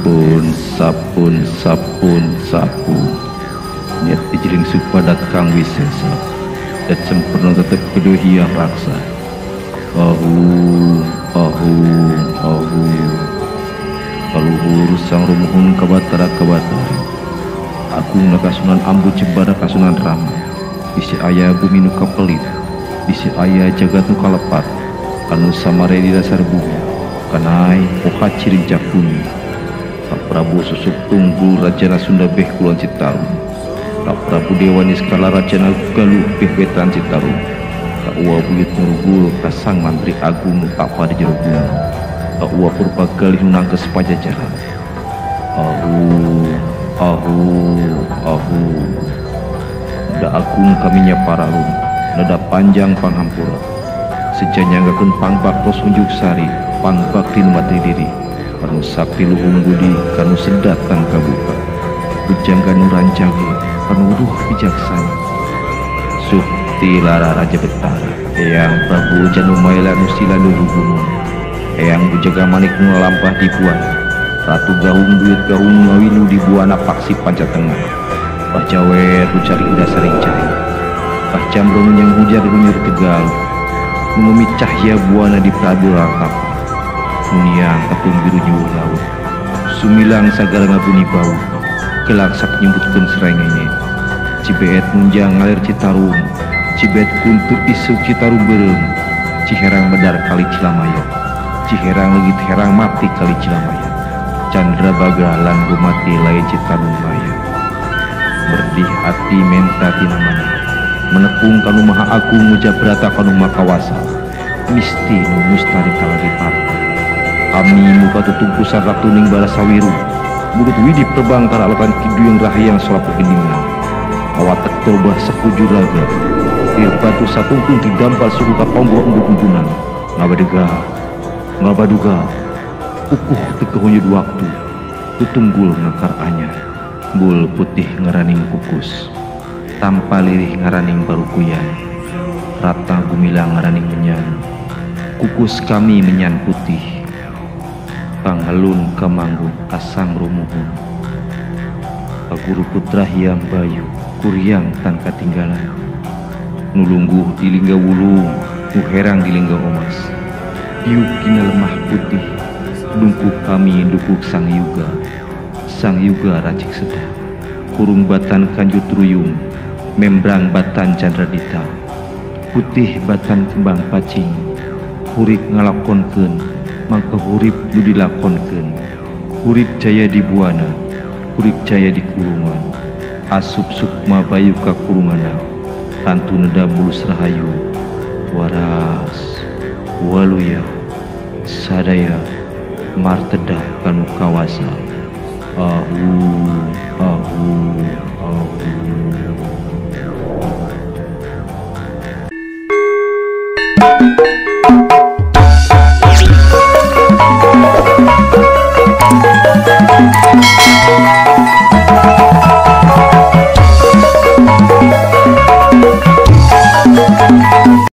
Sapun, sapun, sapun, sapun. Niat pijiling supadat kang wisesa. Dat sempurna tetep kedua hiang raksa. Ahum, ahum, ahum. Kaluhur sang rumuhun kabatara-kabatara. Agung nakasunan ambu cebada kasunan rama. Bisi ayah bumi nuka pelit. Bisi ayah jagat nuka lepat. Anu samare di dasar bumi. Kanai poha ciring jakuni. Pak Prabu susuk tunggul Rajana Sunda beh kulon Citarum. Pak Prabu Dewani skala Rajana Galuh beh wetan Citarum. Kak Uwa buyut nurugul kasang mantri agung tak pada jerobung. Kak Uwa purba galih nangkes pajajaran. Ahu, ahu, ahu. Da agung kaminya pararum. Nada panjang panghampura. Sejanya gakun pangbak tos unjuk sari. Pangbakti numatri diri. Kanu sakti luhung budi, kanu sedat tan kabuka. Bujang kanu rancangi, kanu ruh bijaksana. Sukti lara raja betara, eyang Prabu Janumaila nusila nuhu gunung. Eyang bujaga manik ngelampah di buana. Ratu gahung buyut gahung ngawinu di buana paksi panca tengah. Bah jawer bucari udah sering cari. Bah jamrong yang hujar bunyur tegal. Ngumi cahya buana di Prabu Rangkap. Muniang ketung biru nyuwuh laut. Sumilang sagala ngabuni bau. Kelaksak nyebutkeun serengenge. Cibeet munjang ngalir Citarum. Cibeet kuntur isuk Citarum beureum. Ciherang medar kali Cilamaya. Ciherang leugit herang mati kali Cilamaya. Candra baga lan gumati lain Citarum maya. Berdih ati menta tina mana. Menepung kanu maha agung mujabrata kanu makawasa. Misti nu mustari kaladiparta. Kami muka tutung pusar ratuning balasawiru. Mulut widi terbang karalakan kiduyang rahayang solap kegendingan. Awatek torbah sekujur laga. Bir batu satungkung didampal suku kaponggo embuk-embunan. Ngabaduga. Ukuh tekehunjud waktu. Tutunggul ngakar anyar. Bul putih ngaraning kukus. Tanpa lirih ngaraning barukuyan. Rata gumilang ngaraning menyan. Kukus kami menyan putih. Pangalun kamanggung asang rumuhun. Paguru putra hiang bayu kuryang tan katinggalan. Nulungguh di lingga wulung, muherang di lingga omas. Diuk kina lemah putih, dungkuk kami dukuk sang yuga racik sedang. Kurung batan kanjut ruyung, membrang batan candradita. Putih batan kembang pacing, hurik ngalakonkeun. Mangka hurip nu dilakonkeun. Hurip jaya di buana, hurip jaya di kurungan. Asup sukma bayu ka kurungana. Tantu neda mulus rahayu. Waras, waluya, sadaya, marteda kanu kawasa. Ahu, ahu, ahu. Thank you.